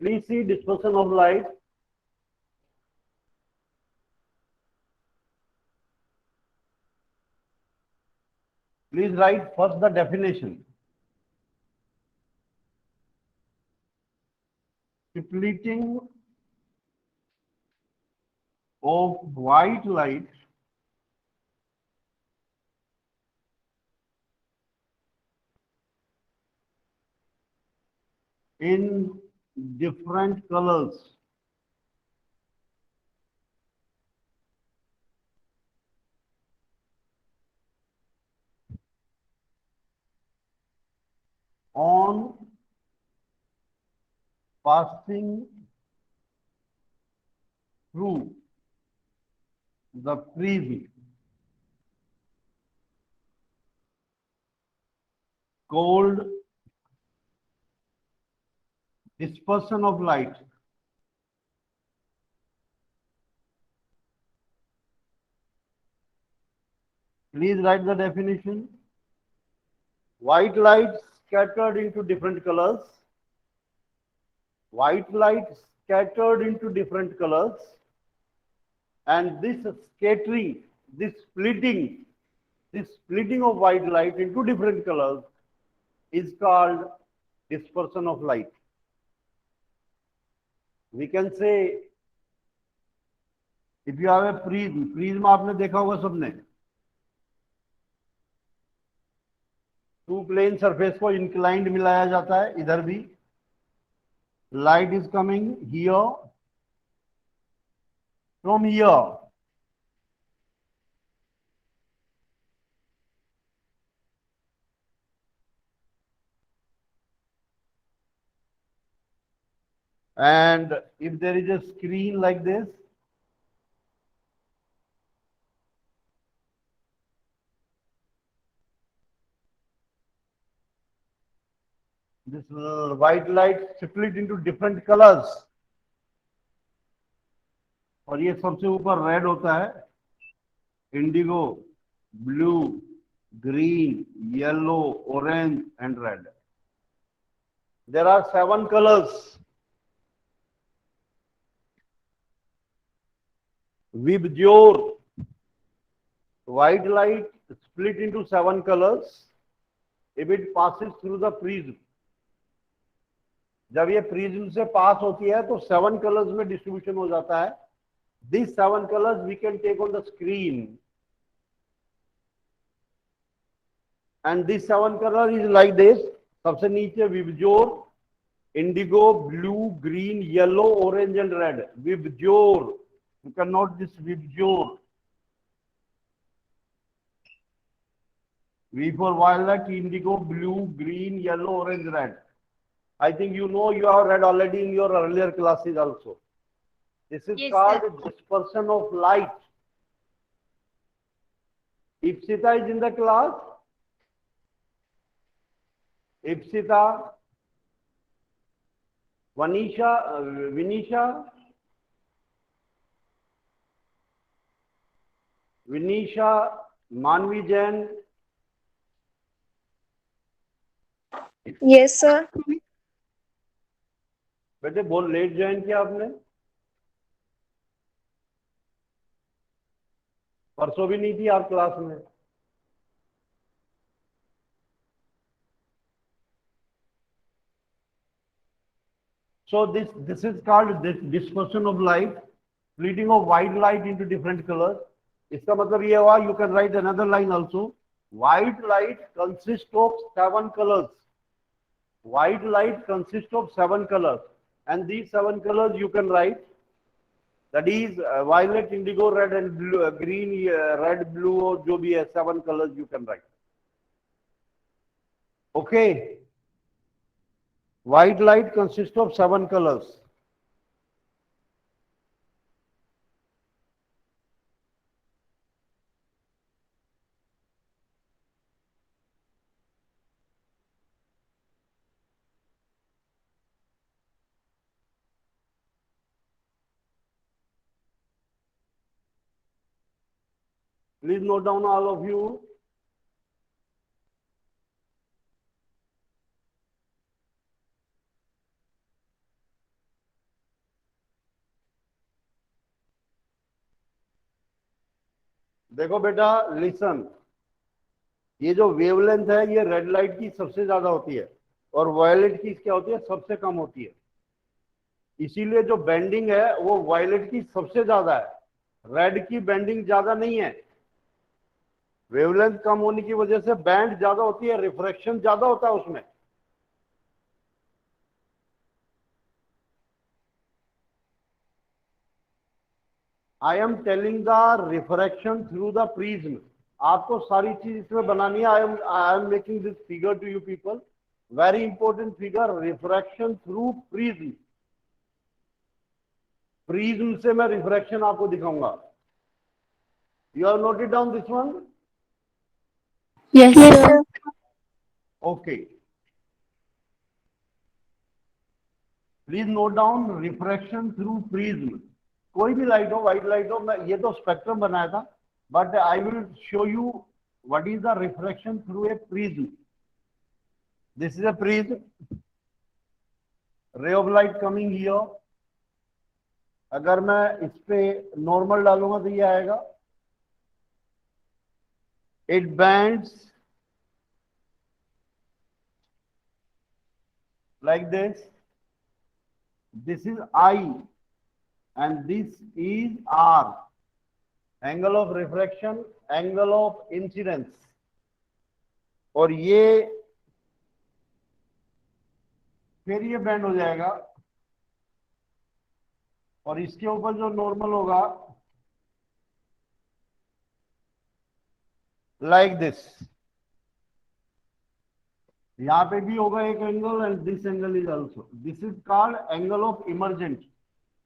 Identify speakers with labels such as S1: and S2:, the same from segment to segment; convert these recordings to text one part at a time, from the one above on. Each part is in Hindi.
S1: Please see dispersion of light. Please write first the definition. Splitting of white light in different colors on passing through the prism called dispersion of light. Please write the definition. White light scattered into different colors. White light scattered into different colors. And this scattering, this splitting of white light into different colors is called dispersion of light. We can say, if you have a prism आपने देखा होगा सबने, टू प्लेन सरफेस को इंक्लाइंड मिलाया जाता है, इधर भी light is coming here from here, and if there is a screen like this, this white light split into different colors, और ये सबसे ऊपर रेड होता है, Indigo, blue, green, yellow, orange and red. There are 7 colors. Vibgyor, white light split into 7 colors if it passes through the prism. जब ये प्रिज्म से पास होती है तो 7 कलर्स में डिस्ट्रीब्यूशन हो जाता है. These 7 colors we can take on the screen, and this 7 color is like this. सबसे नीचे VIBGYOR, indigo, blue, green, yellow, orange and red. VIBGYOR, you cannot this VIBGYOR. V for violet, indigo, blue, green, yellow, orange, red. I think you know, you have read already in your earlier classes also. This is called dispersion of light. Ipsita is in the class. Ipsita, Vanisha, Vinisha, Vinisha, Manvi Jain.
S2: Yes, sir.
S1: बेटे बहुत लेट ज्वाइन किया आपने, परसों भी नहीं थी आप क्लास में. So this is called this dispersion of light, splitting of white light into different colors. इसका मतलब ये हुआ, you can write another line also. White light consists of 7 colors. White light consists of 7 colors, and these 7 colors you can write. That is violet, indigo, red and blue, green, red, blue, or जो भी है 7 colors you can write. Okay. White light consists of 7 colors. Please note down, all of you. देखो बेटा, लिसन, ये जो वेवलेंथ है ये रेड लाइट की सबसे ज्यादा होती है और वायलेट की क्या होती है, सबसे कम होती है। इसीलिए जो बेंडिंग है वो वायलेट की सबसे ज्यादा है, रेड की बेंडिंग ज्यादा नहीं है। वेवलेंथ कम होने की वजह से बैंड ज्यादा होती है, रिफ्रैक्शन ज्यादा होता है उसमें। I am telling the refraction through the prism. आपको सारी चीज इसमें बनानी है। I am making this figure to you people, very important figure, refraction through prism. Prism से मैं रिफ्रैक्शन आपको दिखाऊंगा। You have noted down this one?
S2: Yes, sir.
S1: Okay, please note down refraction through prism. कोई भी लाइट हो, व्हाइट लाइट हो, मैं ये तो स्पेक्ट्रम बनाया था, but I will show you what is the refraction through a prism. This is a prism, ray of light coming here. अगर मैं इस पे नॉर्मल डालूंगा तो ये आएगा, it bands like this is I and this is R, angle of refraction, angle of incidence। और ये फिर ये बैंड हो जाएगा और इसके ऊपर जो नॉर्मल होगा लाइक दिस, यहां पे भी होगा एक angle and this angle is also, this is called angle of emergent.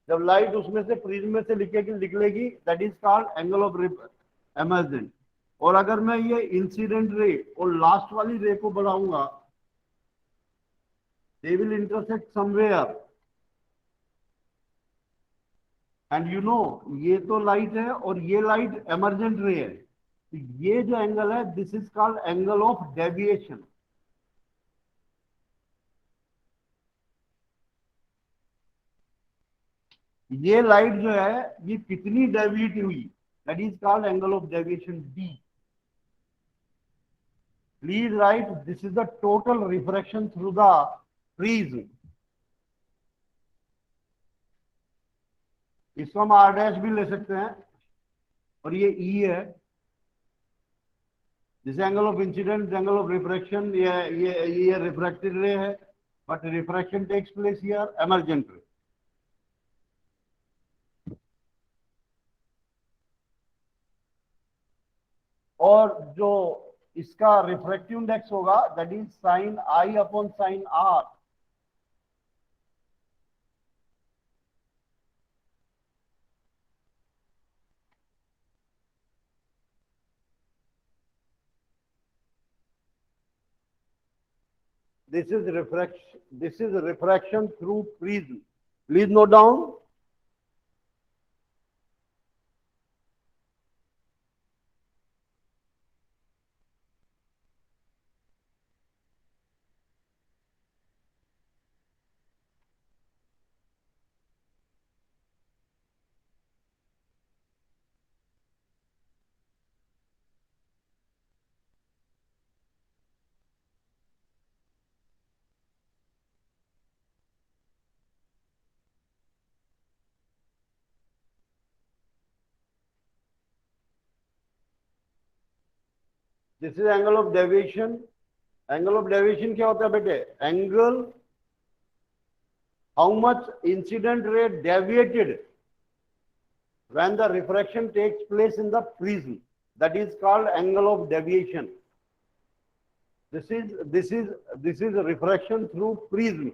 S1: जब लाइट उसमें से प्रिज्म में से निकलेगी that is called angle of emergent. और अगर मैं ये इंसिडेंट रे और लास्ट वाली रे को बढ़ाऊंगा, they will intersect somewhere, and you know ये तो लाइट है और ये लाइट एमरजेंट रे है, तो ये जो एंगल है this is called angle of deviation. ये लाइट जो है ये कितनी डेविएट हुई, that is called angle of deviation D. Please right, this is the total refraction through the prism. इसको हम आर डैश भी ले सकते हैं और ये ई है, जिसे angle of incident, angle of refraction, ये रिफ्रैक्टेड रे है, but refraction takes place here emergent ray. और जो इसका रिफ्रैक्टिव इंडेक्स होगा that is sine I upon sine R. This is refraction through prism. Please note down, this is angle of deviation. Angle of deviation क्या होता है बेटे? Angle how much incident ray deviated when the refraction takes place in the prism, that is called angle of deviation। this is refraction through prism।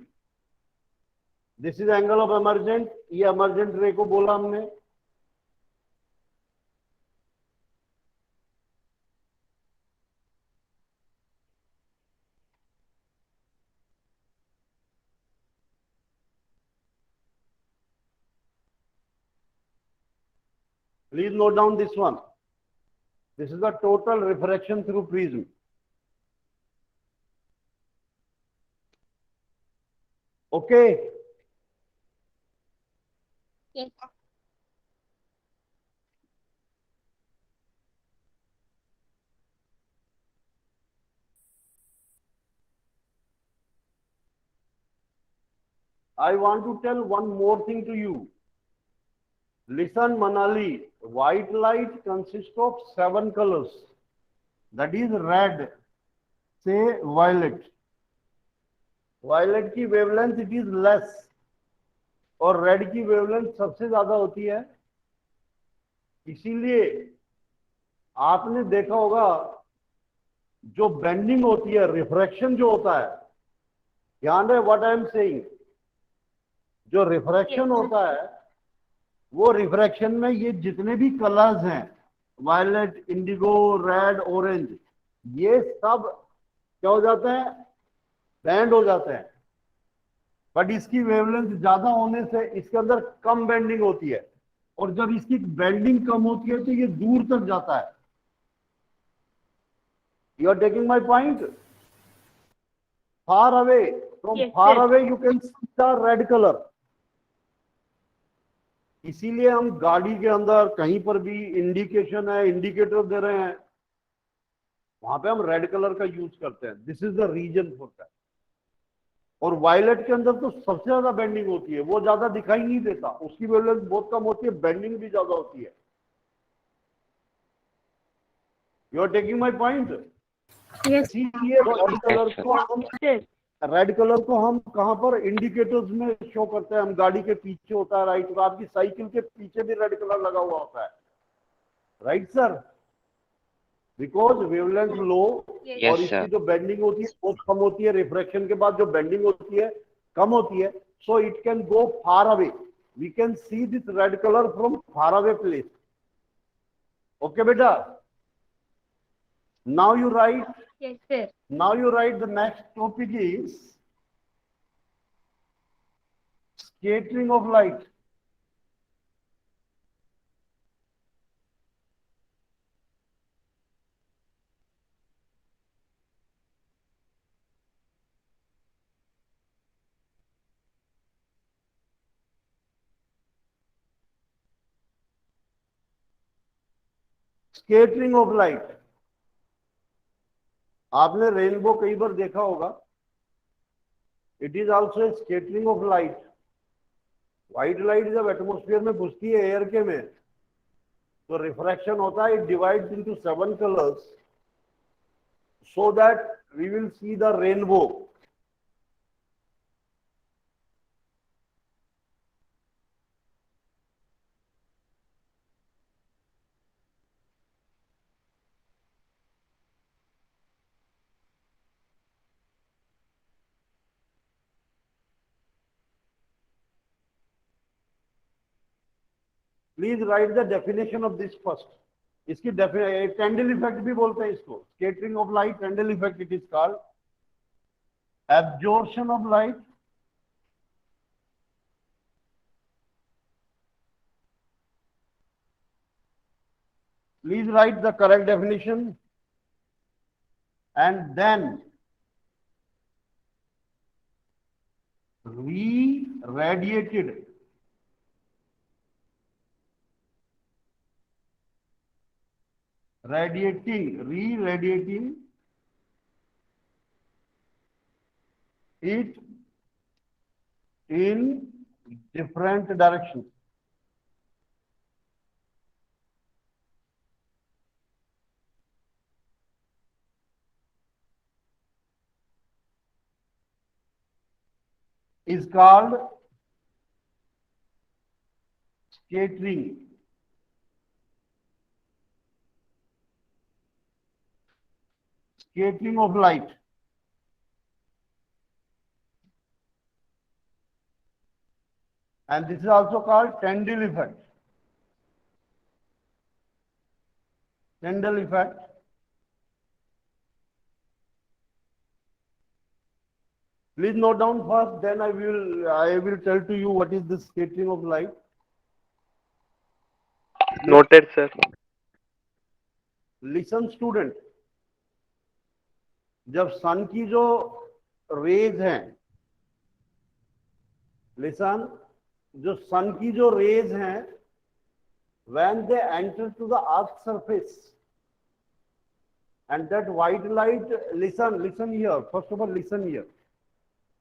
S1: This is angle of emergent, ये एमरजेंट रे को बोला हमने। Please note down this one, this is the total refraction through prism. Okay,
S2: Yes.
S1: I want to tell one more thing to you. Listen, Manali, white light consists of 7 colors. That is red, say violet. Violet की wavelength it is less और रेड की वेवलेंथ सबसे ज्यादा होती है. इसीलिए आपने देखा होगा जो बेंडिंग होती है, रिफ्रैक्शन जो होता है, ध्यान रहे व्हाट आई एम सेइंग, जो रिफ्रैक्शन होता है वो रिफ्रैक्शन में ये जितने भी कलर्स हैं, वायलेट, इंडिगो, रेड, ऑरेंज, ये सब क्या हो जाते हैं, बैंड हो जाते हैं. बट इसकी वेवलेंथ ज्यादा होने से इसके अंदर कम बेंडिंग होती है, और जब इसकी बेंडिंग कम होती है तो ये दूर तक जाता है. You are taking my point. Far away, from far away you can see the red colour. इसीलिए हम गाड़ी के अंदर कहीं पर भी इंडिकेशन है, इंडिकेटर दे रहे हैं, वहां पे हम रेड कलर का यूज करते हैं. This is the reason for that. और वायलेट के अंदर तो सबसे ज्यादा बेंडिंग होती है, वो ज्यादा दिखाई नहीं देता, उसकी वेवलेंथ बहुत कम होती है, बेंडिंग भी ज्यादा होती है. You are taking my point. इसीलिए रेड कलर को हम कहां पर इंडिकेटर्स में शो करते हैं. हम गाड़ी के पीछे होता है, राइट, और आपकी साइकिल के पीछे भी रेड कलर लगा हुआ होता है, राइट सर, बिकॉज वेवलेंथ लो और इसकी जो बेंडिंग होती है बहुत कम होती है, रिफ्रैक्शन के बाद जो बेंडिंग होती है कम होती है, so it can go far away. We can see this red colour from far away place. Okay बेटा, now you write.
S2: Yes, sir.
S1: Now you write the next topic is scattering of light. Scattering of light. आपने रेनबो कई बार देखा होगा. It is also scattering of light. White light जब एटमोस्फियर में घुसती है एयर के में, तो रिफ्रैक्शन होता है, it divides into 7 colours so that we will see the rainbow. Please write the definition of this first. इसकी कैंडल इफेक्ट भी बोलते हैं इसको. Scattering of light, Tyndall effect it is called. Absorption of light, please write the correct definition, and then re-radiated. Re-radiating it in different directions. Is called scattering. Scattering of light. And this is also called Tyndall effect. Tyndall effect. Please note down first, then I will tell to you what is the scattering of light.
S3: Noted, sir.
S1: Listen student, जब सन की जो रेज हैं, लिसन, जो सन की जो रेज हैं, when they enter to the earth surface and that white light, listen here, first of all listen here.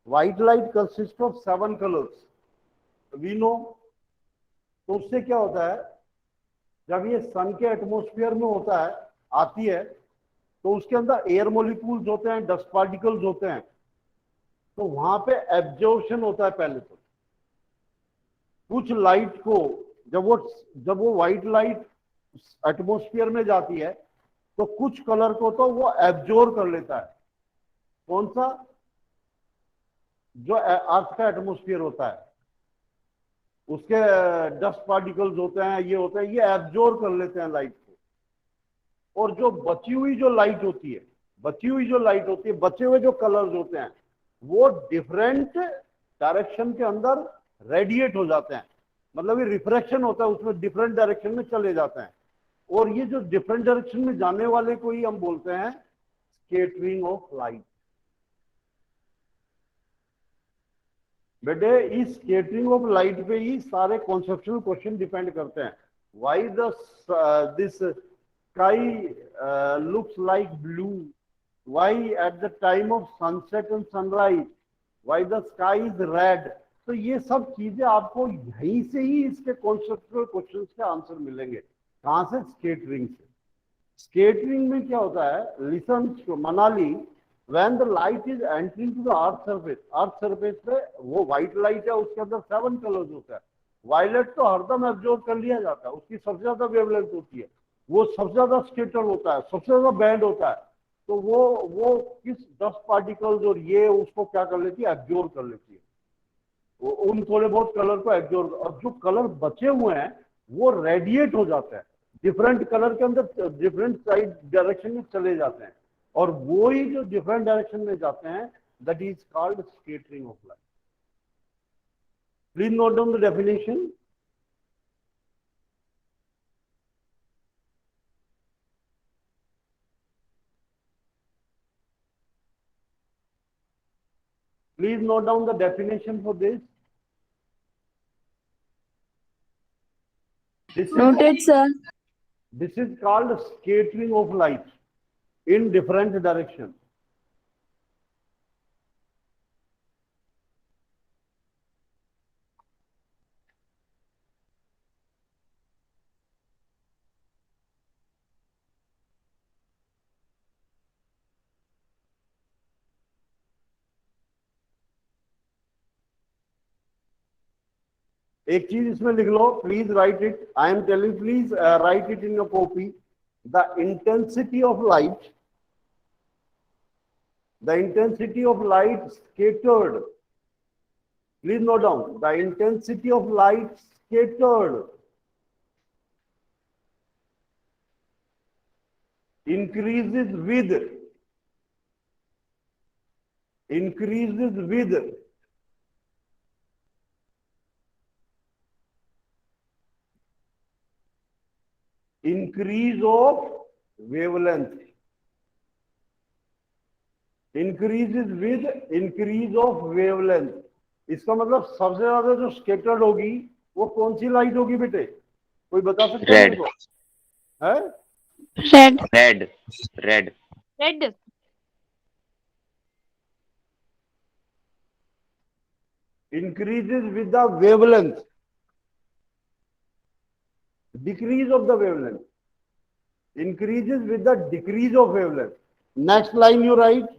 S1: White light consist of 7 colours, we know. तो उससे क्या होता है, जब ये सन के एटमॉस्फेयर में होता है, आती है, तो उसके अंदर एयर मोलिक्यूल्स होते हैं, डस्ट पार्टिकल्स होते हैं, तो वहां पे एब्जॉर्प्शन होता है पहले। तो कुछ लाइट को जब वो व्हाइट लाइट एटमॉस्फेयर में जाती है, तो कुछ कलर को तो वो एब्जॉर्ब कर लेता है। कौन सा? जो अर्थ का एटमॉस्फेयर होता है, उसके डस्ट पार्टिकल्स होते हैं, ये होते हैं, ये एब्जॉर्ब कर लेते हैं लाइट को। और जो बची हुई जो लाइट होती है, बचे हुए जो कलर्स होते हैं, वो डिफरेंट डायरेक्शन के अंदर रेडिएट हो जाते हैं। मतलब ये रिफ्रैक्शन होता है, उसमें डिफरेंट डायरेक्शन में चले जाते हैं। और ये जो डिफरेंट डायरेक्शन में जाने वाले को ही हम बोलते हैं स्कैटरिंग ऑफ लाइट। बेटे इस स्कैटरिंग ऑफ लाइट पे ही सारे कॉन्सेप्चुअल क्वेश्चन डिपेंड करते हैं। Why this sky looks like blue, why eight the time of sunset and sunrise, why the sky is red. तो ये सब चीजें आपको यहीं से ही इसके कॉन्सेप्चुअल क्वेश्चंस के आंसर मिलेंगे। कहां से? स्कैटरिंग से। स्कैटरिंग में क्या होता है, listen Manali, when the light is entering to the earth surface पे वो व्हाइट लाइट है, उसके अंदर 7 कलर्स होता है। वायलेट तो हरदम एब्जॉर्ब कर लिया जाता है, उसकी सबसे ज्यादा वेवलेंथ होती है, वो सबसे ज्यादा स्कैटर होता है, सबसे ज्यादा बैंड होता है। तो वो किस डस्ट पार्टिकल्स और ये उसको क्या कर लेती है, एब्जॉर्ब कर लेती है। वो उन थोड़े बहुत कलर को एब्जॉर्ब, और जो कलर बचे हुए हैं वो रेडिएट हो जाते हैं, डिफरेंट कलर के अंदर डिफरेंट साइड डायरेक्शन में चले जाते हैं। और वो ही जो डिफरेंट डायरेक्शन में जाते हैं, that is called scattering of light. Please note down the definition. Please note down the definition for this.
S2: Noted, sir.
S1: This is called scattering of light in different directions. एक चीज इसमें लिख लो, please write it, I am telling, please write it in your copy. The intensity of light, the intensity of light scattered, please note down, the intensity of light scattered increases with increase of wavelength, increases with increase of wavelength। इसका मतलब सबसे ज्यादा जो स्कैटर्ड होगी वो कौन सी लाइट होगी बेटे? कोई बता सकता है मेरे को? है
S2: Red.
S3: Red red
S2: Red.
S1: increases with the wavelength, decrease of the wavelength, increases with the decrease of wavelength। Next line you write,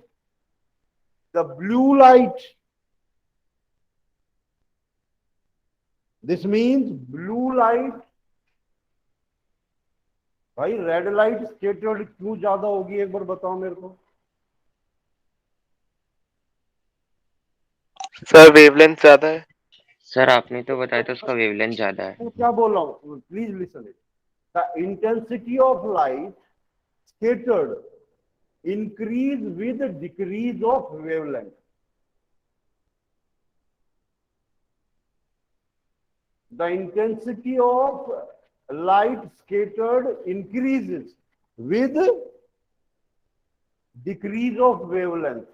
S1: the blue light, this means blue light। भाई रेड लाइट स्कैटर्ड क्यों ज्यादा होगी, एक बार बताओ मेरे को।
S4: सर वेवलेंथ ज्यादा है।
S3: सर आपने तो बताया था उसका वेवलेंथ ज्यादा है।
S1: मैं क्या बोल रहा हूँ, please listen it. The intensity of light scattered increase with decrease of wavelength। The intensity of light scattered increases with decrease of wavelength।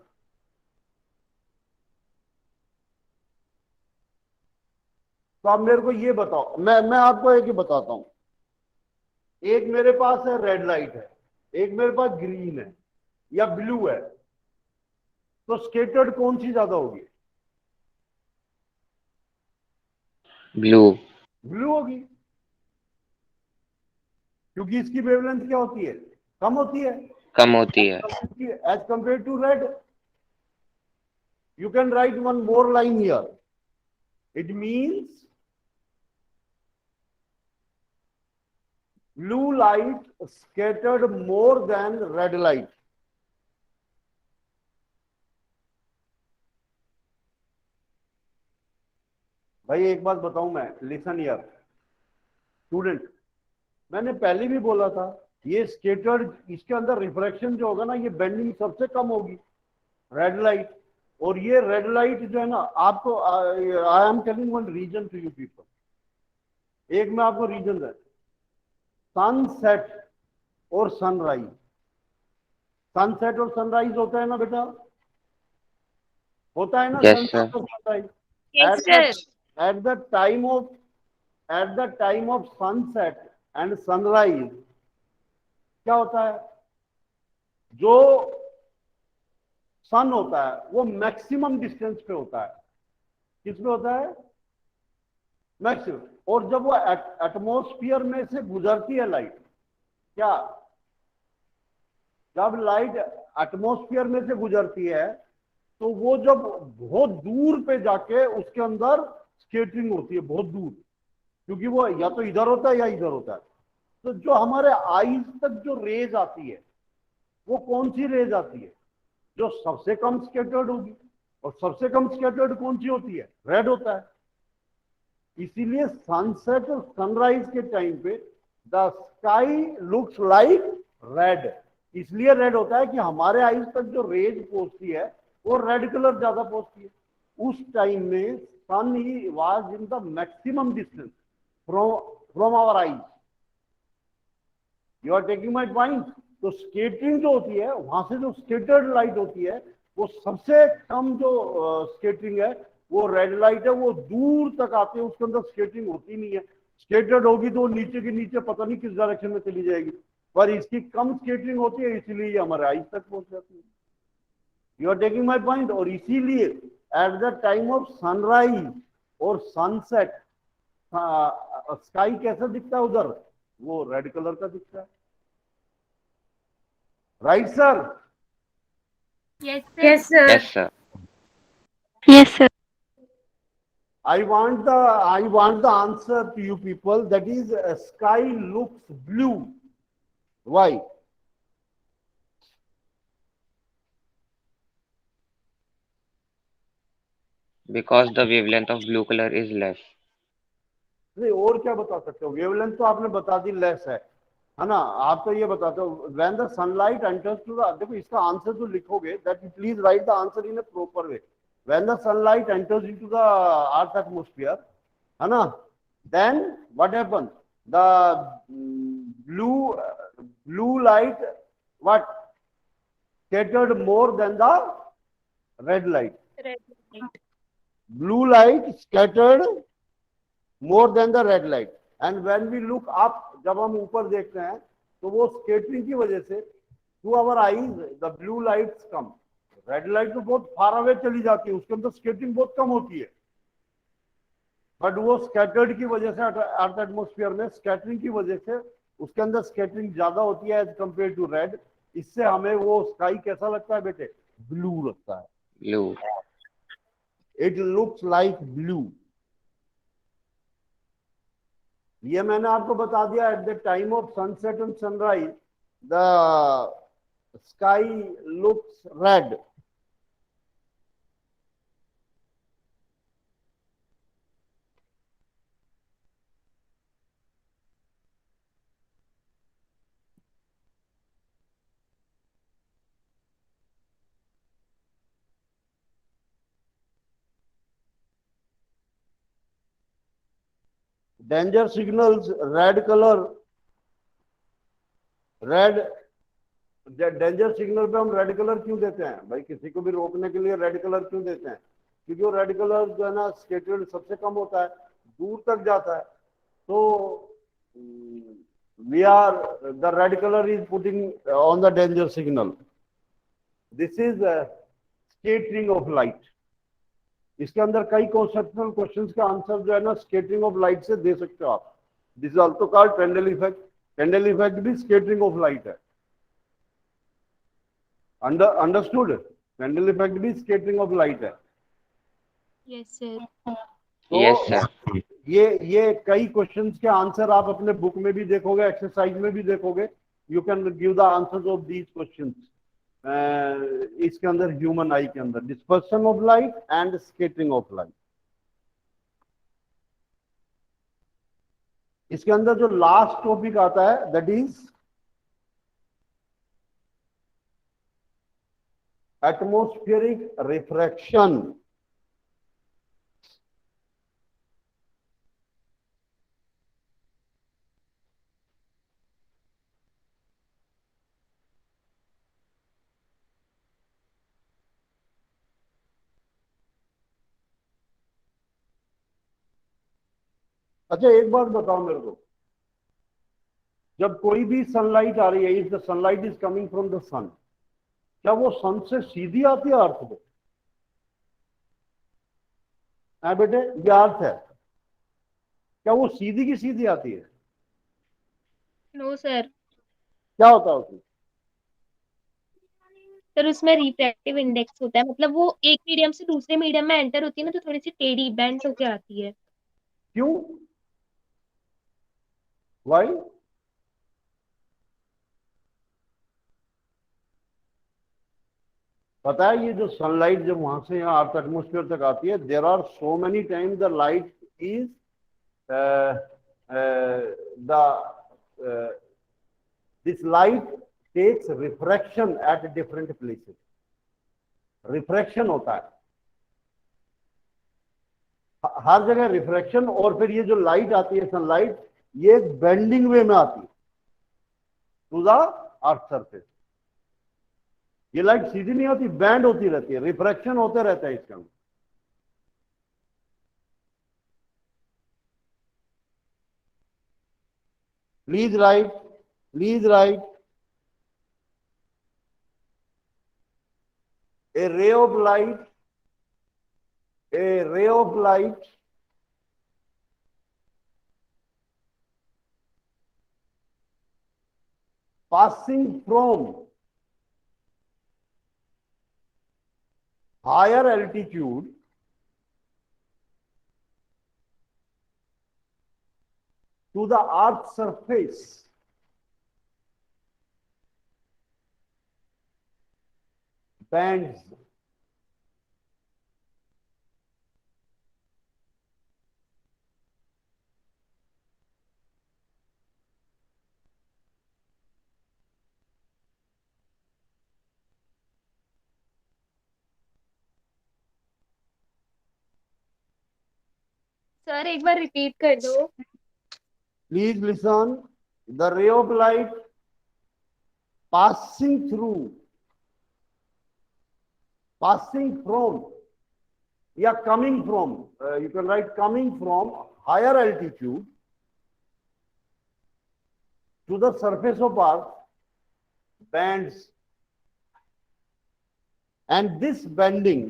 S1: तो आप मेरे को ये बताओ, मैं आपको एक ही बताता हूं। एक मेरे पास है रेड लाइट है, एक मेरे पास ग्रीन है या ब्लू है, तो स्कैटर्ड कौन सी ज्यादा होगी?
S3: ब्लू।
S1: ब्लू होगी, क्योंकि इसकी वेवलेंथ क्या होती है, कम होती है
S3: कम होती है।
S1: As compare to red. You can write one more line here. It means blue light scattered more than red light. भाई एक बात बताऊं मैं, लिसन हियर स्टूडेंट, मैंने पहले भी बोला था ये स्केटर्ड, इसके अंदर रिफ्रैक्शन जो होगा ना, ये बेंडिंग सबसे कम होगी रेड लाइट. और ये रेड लाइट जो है ना, आपको I am telling one reason to you people. एक मैं आपको रीजन है, सनसेट और सनराइज. सनसेट और सनराइज होता है ना बेटा, होता है ना
S3: Yes,
S1: सनसेट
S3: sir.
S1: और sunrise.
S2: Yes, sir.
S1: At the time of sunset and sunrise क्या होता है, जो सन होता है वो मैक्सिमम डिस्टेंस पे होता है. किस पे होता है, मैक्सिमम. और जब वो एटमॉस्फेयर में से गुजरती है लाइट, क्या, जब लाइट एटमॉस्फेयर में से गुजरती है तो वो जब बहुत दूर पे जाके उसके अंदर स्केटरिंग होती है, बहुत दूर, क्योंकि वो या तो इधर होता है या इधर होता है. तो जो हमारे आईज तक जो रेज आती है, वो कौन सी रेज आती है, जो सबसे कम स्केटर्ड होगी. और सबसे कम स्केटर्ड कौन सी होती है, रेड होता है. इसीलिए सनसेट और सनराइज के टाइम पे the sky looks like red. इसलिए रेड होता है कि हमारे आईज तक जो रेज पहुंचती है वो रेड कलर ज्यादा पहुंचती है. उस टाइम में सन ही was in the maximum distance from our eyes. You are taking my point. तो स्केटिंग जो होती है, वहां से जो स्केटर्ड लाइट होती है, वो सबसे कम जो स्केटिंग है वो रेड लाइट है. वो दूर तक आते हैं, उसके अंदर स्केटिंग होती नहीं है. स्केटर्ड होगी तो नीचे के नीचे पता नहीं किस डायरेक्शन में चली जाएगी, पर इसकी कम स्केटिंग होती है, इसीलिए ये हमारे आईज तक पहुंच जाती है. You are taking my point. और इसीलिए at the time of sunrise और सनसेट स्काई कैसा दिखता है उधर, वो रेड कलर का दिखता है. Right sir.
S2: Yes, sir.
S5: Yes, sir.
S3: Yes, sir.
S2: Yes, sir.
S1: I want the answer to you people. That is, sky looks blue. Why?
S3: Because the wavelength of blue color is less.
S1: नहीं, और क्या बता सकते हो, वेवलेंथ तो आपने बता दी लेस है ना. आप तो ये बताते हो when the sunlight enters to the, देखो इसका आंसर जो लिखोगे, that please write the answer in a proper way. When the sunlight enters into the earth atmosphere, है ना, then what happens, the blue light what scattered more than the red light. Blue light scattered more than the red light. And when we look up, जब हम ऊपर देखते हैं तो वो स्केटरिंग की वजह से through our eyes the blue lights come. Red light तो बहुत फार अवे चली जाती है, उसके अंदर स्केटरिंग बहुत कम होती है, बट वो स्कैटर्ड की वजह से अर्थ एटमॉस्फेयर में स्कैटरिंग की वजह से उसके अंदर स्कैटरिंग ज्यादा होती है एज कंपेयर टू रेड. इससे हमें वो स्काई कैसा लगता है बेटे, ब्लू लगता है.
S3: Blue.
S1: It looks like blue. ये मैंने आपको बता दिया. Eight the time of sunset and sunrise the sky looks red. Danger signals red colour, red danger signal पे हम रेड कलर क्यों देते हैं भाई, किसी को भी रोकने के लिए रेड कलर क्यों देते हैं, क्योंकि वो रेड कलर जो है ना स्केटर्ड सबसे कम होता है, दूर तक जाता है. तो we are the red colour is putting on the danger signal. This is scattering of light. इसके अंदर कई कॉन्सेप्चुअल क्वेश्चंस का आंसर जो है ना स्कैटरिंग ऑफ लाइट से दे सकते हो आप। This is also called Tyndall effect. Tyndall effect भी स्कैटरिंग ऑफ लाइट है। अंडरस्टूड? पेंडल इफेक्ट भी स्कैटरिंग ऑफ लाइट है।
S2: Yes, sir.
S1: तो
S3: Yes, sir.
S1: ये कई क्वेश्चंस के आंसर आप अपने बुक में भी देखोगे, एक्सरसाइज में भी देखोगे। You can give the answers of these questions. इसके अंदर ह्यूमन आई के अंदर dispersion of light and scattering of light. इसके अंदर जो लास्ट टॉपिक आता है दैट इज एटमॉस्फेरिक रिफ्रैक्शन। अच्छा एक बात बताओ मेरे को, जब कोई भी सनलाइट आ रही है, if the sunlight is coming from the sun, क्या वो सन से सीधी आती है अर्थ पे? है बेटे, ये अर्थ है, क्या वो सीधी की सीधी आती है?
S2: No, sir.
S1: क्या होता है उसमें?
S2: सर उसमें रिफ्रैक्टिव इंडेक्स होता है, मतलब वो एक मीडियम से दूसरे मीडियम में एंटर होती है ना, तो थोड़ी सी टेढ़ी बेंड होके आती है।
S1: क्यों? वाई? पता है, ये जो सनलाइट जब वहां से यहाँ अर्थ एटमोस्फेयर तक आती है, there are so many time the light is the this light takes refraction at different places. Refraction होता है हर जगह, रिफ्रैक्शन। और फिर ये जो लाइट आती है सनलाइट, ये एक बेंडिंग वे में आती है टू द अर्थ सरफेस। ये लाइट सीधी नहीं होती, बैंड होती रहती है, रिफ्रैक्शन होते रहता है इसके अंदर। Please right a ray of light passing from higher altitude to the earth's surface bends.
S2: Sir एक बार रिपीट कर दो।
S1: Please listen. The ray of light passing from, yeah, coming from, you can write coming from higher altitude to the surface of earth bends, and this bending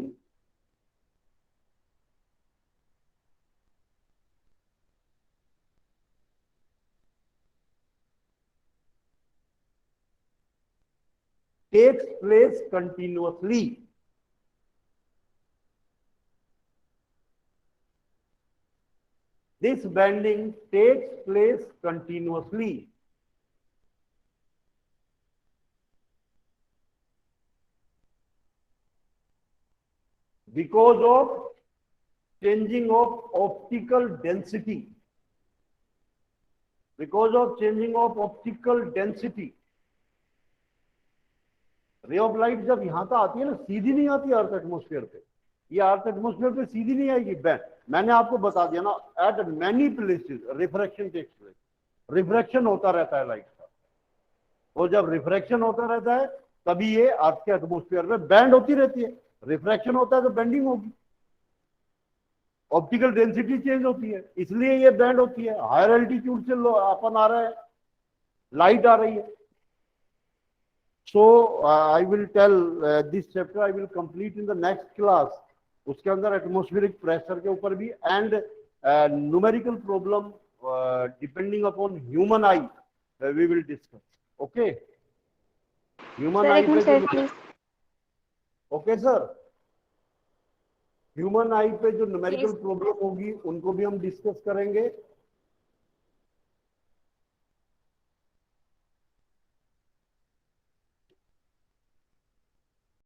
S1: takes place continuously. This bending takes place continuously. Because of changing of optical density. Because of changing of optical density. Ray of light जब यहां तक आती है ना, सीधी नहीं आती अर्थ एटमोस्फेयर पे। ये अर्थ एटमोस्फेयर पे सीधी नहीं आएगी। मैंने आपको बता दिया ना, at many places refraction takes place. Refraction होता रहता है लाइट का, और जब रिफ्रैक्शन होता रहता है तभी ये अर्थ के एटमोस्फेयर में बैंड होती रहती है। रिफ्रैक्शन होता है तो बेंडिंग होगी, ऑप्टिकल डेंसिटी चेंज होती है, इसलिए ये बैंड होती है। हायर एल्टीट्यूड से अपन आ रहा है, लाइट आ रही है। So I will tell this chapter I will complete in the next class. उसके अंदर एटमॉस्फेरिक प्रेशर के ऊपर भी, and numerical problem depending upon human eye we will discuss. Okay, human
S5: sir
S1: eye
S5: एक
S1: पे
S5: मिनट
S1: जो,
S5: sir please.
S1: Okay sir, human eye पे जो न्यूमेरिकल
S2: Yes.
S1: प्रॉब्लम होगी उनको भी हम डिस्कस करेंगे.